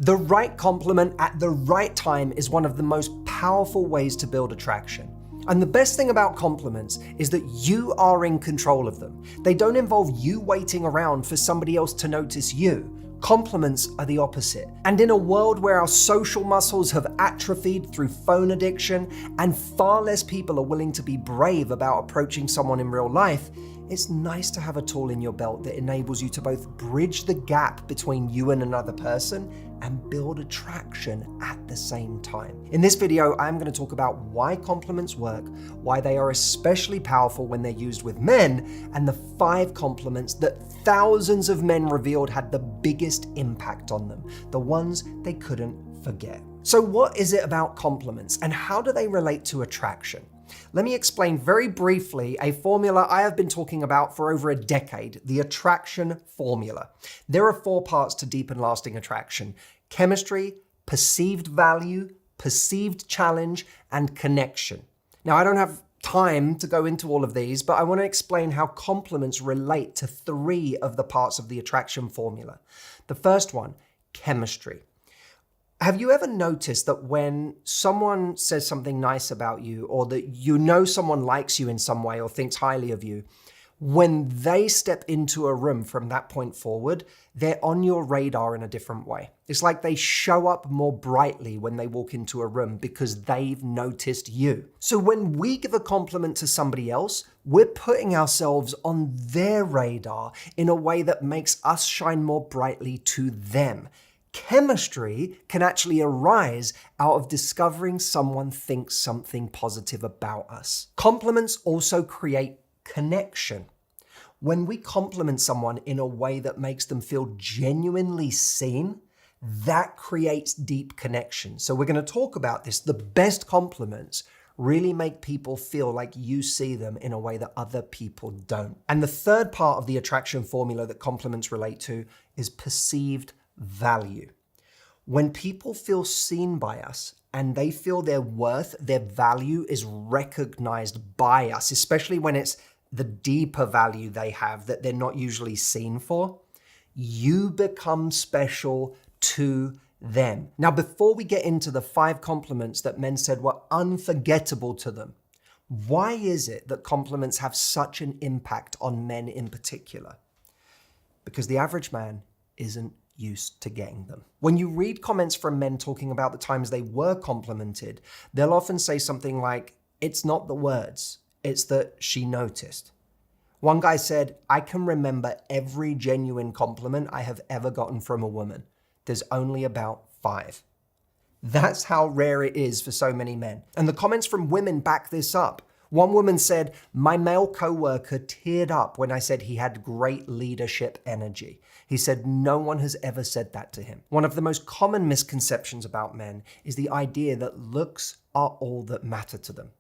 The right compliment at the right time is one of the most powerful ways to build attraction. And the best thing about compliments is that you are in control of them. They don't involve you waiting around for somebody else to notice you. Compliments are the opposite. And in a world where our social muscles have atrophied through phone addiction and far less people are willing to be brave about approaching someone in real life, it's nice to have a tool in your belt that enables you to both bridge the gap between you and another person and build attraction at the same time. In this video, I'm going to talk about why compliments work, why they are especially powerful when they're used with men, and the 5 compliments that thousands of men revealed had the biggest impact on them, the ones they couldn't forget. So what is it about compliments and how do they relate to attraction? Let me explain very briefly a formula I have been talking about for over a decade, the attraction formula. There are 4 parts to deep and lasting attraction: chemistry, perceived value, perceived challenge, and connection. Now, I don't have time to go into all of these, but I want to explain how compliments relate to 3 of the parts of the attraction formula. The first one, chemistry. Have you ever noticed that when someone says something nice about you, or that you know someone likes you in some way or thinks highly of you, when they step into a room from that point forward, they're on your radar in a different way. It's like they show up more brightly when they walk into a room because they've noticed you. So when we give a compliment to somebody else, we're putting ourselves on their radar in a way that makes us shine more brightly to them. Chemistry can actually arise out of discovering someone thinks something positive about us. Compliments also create connection. When we compliment someone in a way that makes them feel genuinely seen, that creates deep connection. So we're going to talk about this. The best compliments really make people feel like you see them in a way that other people don't. And the third part of the attraction formula that compliments relate to is perceived value. When people feel seen by us and they feel their worth, their value is recognized by us, especially when it's the deeper value they have that they're not usually seen for, you become special to them. Now, before we get into the 5 compliments that men said were unforgettable to them, why is it that compliments have such an impact on men in particular? Because the average man isn't used to getting them. When you read comments from men talking about the times they were complimented, they'll often say something like, "It's not the words, it's that she noticed." One guy said, "I can remember every genuine compliment I have ever gotten from a woman. There's only about 5. That's how rare it is for so many men. And the comments from women back this up. One woman said, "My male coworker teared up when I said he had great leadership energy. He said no one has ever said that to him." One of the most common misconceptions about men is the idea that looks are all that matter to them.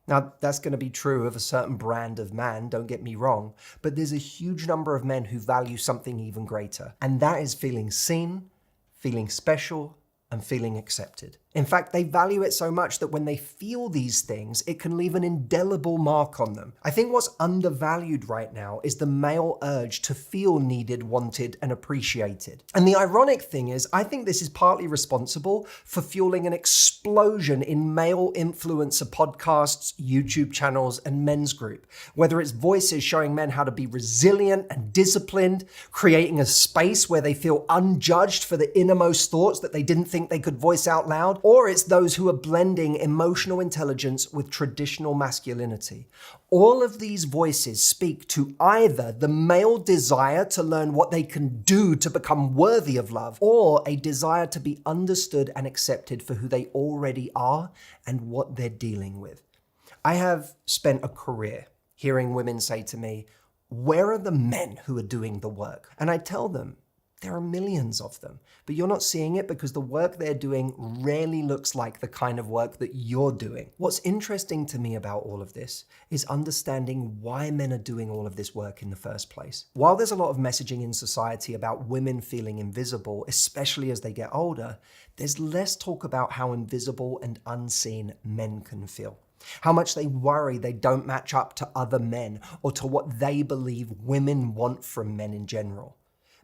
Now, that's going to be true of a certain brand of man, don't get me wrong, but there's a huge number of men who value something even greater, and that is feeling seen, feeling special, and feeling accepted. In fact, they value it so much that when they feel these things, it can leave an indelible mark on them. I think what's undervalued right now is the male urge to feel needed, wanted, and appreciated. And the ironic thing is, I think this is partly responsible for fueling an explosion in male influencer podcasts, YouTube channels, and men's group. Whether it's voices showing men how to be resilient and disciplined, creating a space where they feel unjudged for the innermost thoughts that they didn't think they could voice out loud, or it's those who are blending emotional intelligence with traditional masculinity. All of these voices speak to either the male desire to learn what they can do to become worthy of love, or a desire to be understood and accepted for who they already are and what they're dealing with. I have spent a career hearing women say to me, "Where are the men who are doing the work?" And I tell them, there are millions of them, but you're not seeing it because the work they're doing rarely looks like the kind of work that you're doing. What's interesting to me about all of this is understanding why men are doing all of this work in the first place. While there's a lot of messaging in society about women feeling invisible, especially as they get older, there's less talk about how invisible and unseen men can feel. How much they worry they don't match up to other men or to what they believe women want from men in general.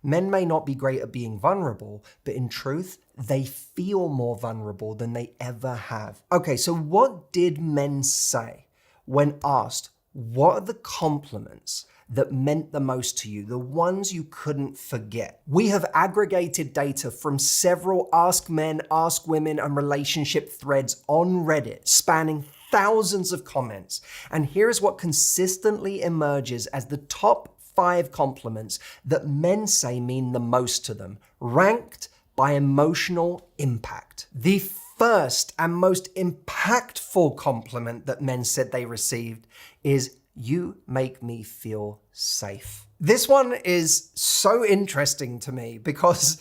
Men may not be great at being vulnerable, but in truth, they feel more vulnerable than they ever have. Okay, so what did men say when asked, what are the compliments that meant the most to you, the ones you couldn't forget? We have aggregated data from several Ask Men, Ask Women, and relationship threads on Reddit, spanning thousands of comments. And here is what consistently emerges as the top 5 compliments that men say mean the most to them, ranked by emotional impact. The first and most impactful compliment that men said they received is, "You make me feel safe." This one is so interesting to me because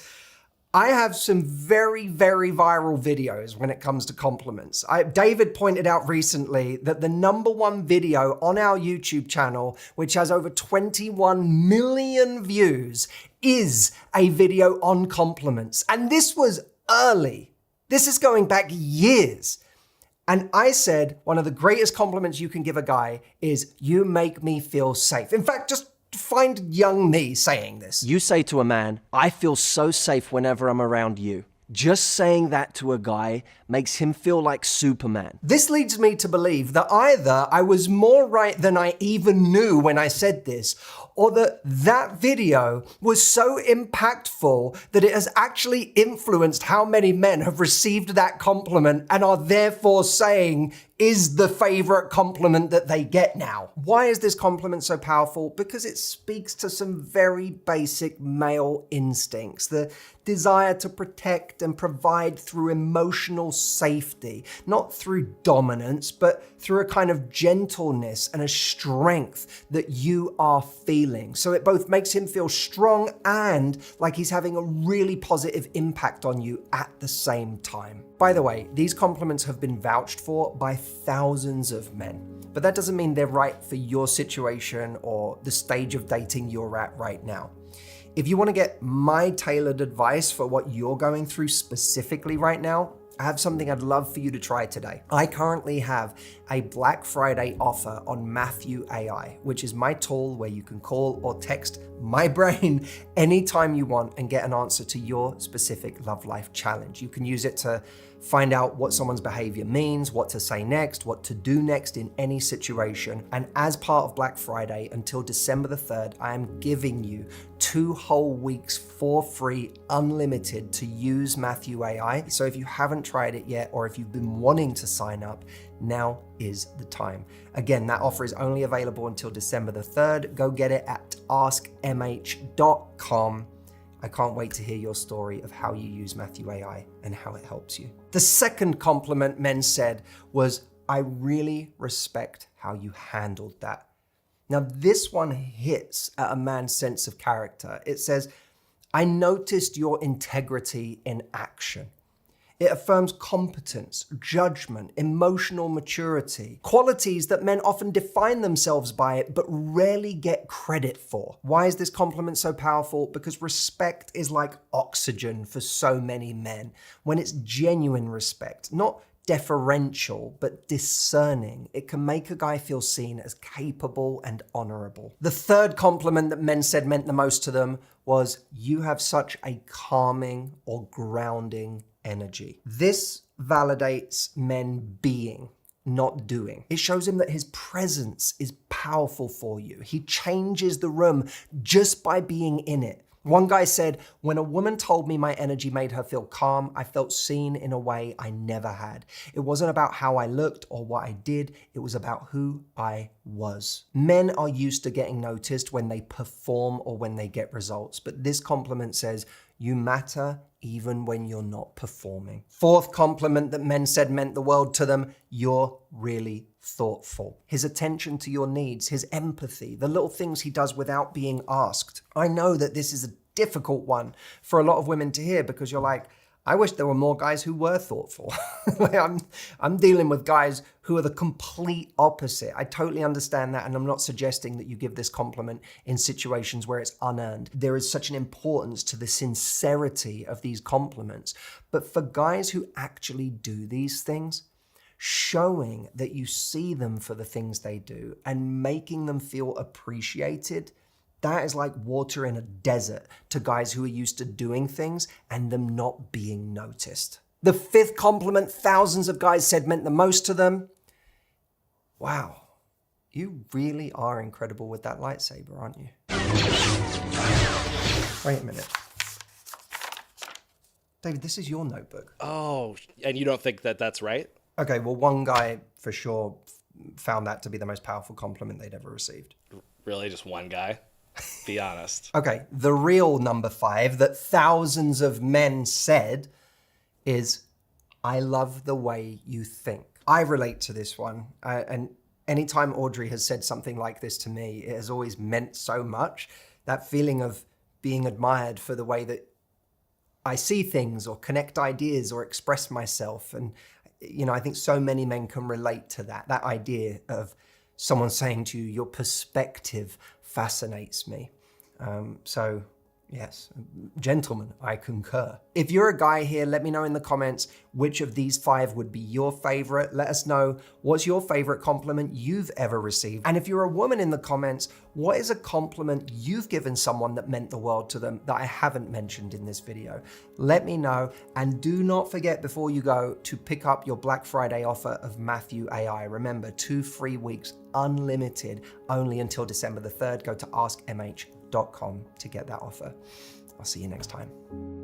I have some very, very viral videos when it comes to compliments. David pointed out recently that the #1 video on our YouTube channel, which has over 21 million views, is a video on compliments. And this was early. This is going back years. And I said, one of the greatest compliments you can give a guy is, "You make me feel safe." In fact, just find young me saying this. You say to a man, "I feel so safe whenever I'm around you." Just saying that to a guy makes him feel like Superman. This leads me to believe that either I was more right than I even knew when I said this, or that video was so impactful that it has actually influenced how many men have received that compliment and are therefore saying is the favorite compliment that they get now. Why is this compliment so powerful? Because it speaks to some very basic male instincts, the desire to protect and provide through emotional safety, not through dominance, but through a kind of gentleness and a strength that you are feeling. So it both makes him feel strong and like he's having a really positive impact on you at the same time. By the way, these compliments have been vouched for by thousands of men, but that doesn't mean they're right for your situation or the stage of dating you're at right now. If you want to get my tailored advice for what you're going through specifically right now, I have something I'd love for you to try today. I currently have a Black Friday offer on MATHEW AI, which is my tool where you can call or text my brain anytime you want and get an answer to your specific love life challenge. You can use it to find out what someone's behavior means, what to say next, what to do next in any situation. And as part of Black Friday until December the 3rd, I am giving you 2 whole weeks for free, unlimited, to use MATHEW AI. So if you haven't tried it yet, or if you've been wanting to sign up, now is the time. Again, that offer is only available until December the 3rd. Go get it at askmh.com. I can't wait to hear your story of how you use MATHEW AI and how it helps you. The second compliment men said was, "I really respect how you handled that." Now, this one hits at a man's sense of character. It says, "I noticed your integrity in action." It affirms competence, judgment, emotional maturity, qualities that men often define themselves by but rarely get credit for. Why is this compliment so powerful? Because respect is like oxygen for so many men. When it's genuine respect, not deferential, but discerning, it can make a guy feel seen as capable and honorable. The third compliment that men said meant the most to them was, "You have such a calming or grounding energy." This validates men being, not doing. It shows him that his presence is powerful for you. He changes the room just by being in it. One guy said, "When a woman told me my energy made her feel calm, I felt seen in a way I never had. It wasn't about how I looked or what I did, it was about who I was." Men are used to getting noticed when they perform or when they get results, but this compliment says, "You matter even when you're not performing." Fourth compliment that men said meant the world to them, "You're really thoughtful." His attention to your needs, his empathy, the little things he does without being asked. I know that this is a difficult one for a lot of women to hear because you're like, I wish there were more guys who were thoughtful. I'm dealing with guys who are the complete opposite. I totally understand that, and I'm not suggesting that you give this compliment in situations where it's unearned. There is such an importance to the sincerity of these compliments. But for guys who actually do these things, showing that you see them for the things they do and making them feel appreciated, That is like water in a desert to guys who are used to doing things and them not being noticed. The fifth compliment thousands of guys said meant the most to them. Wow, you really are incredible with that lightsaber, aren't you? Wait a minute. David, this is your notebook. Oh, and you don't think that that's right? Okay, well, one guy for sure found that to be the most powerful compliment they'd ever received. Really, just one guy? Be honest. Okay, the real number 5 that thousands of men said is, I love the way you think. I relate to this one, and anytime Audrey has said something like this to me, it has always meant so much. That feeling of being admired for the way that I see things or connect ideas or express myself. And, you know, I think so many men can relate to that idea of someone saying to you, your perspective fascinates me. So yes, gentlemen, I concur. If you're a guy here, let me know in the comments which of these 5 would be your favorite. Let us know what's your favorite compliment you've ever received. And if you're a woman in the comments, what is a compliment you've given someone that meant the world to them that I haven't mentioned in this video? Let me know. And do not forget before you go to pick up your Black Friday offer of Matthew AI. Remember, 2 free weeks, unlimited, only until December the 3rd. Go to askmh.com to get that offer. I'll see you next time.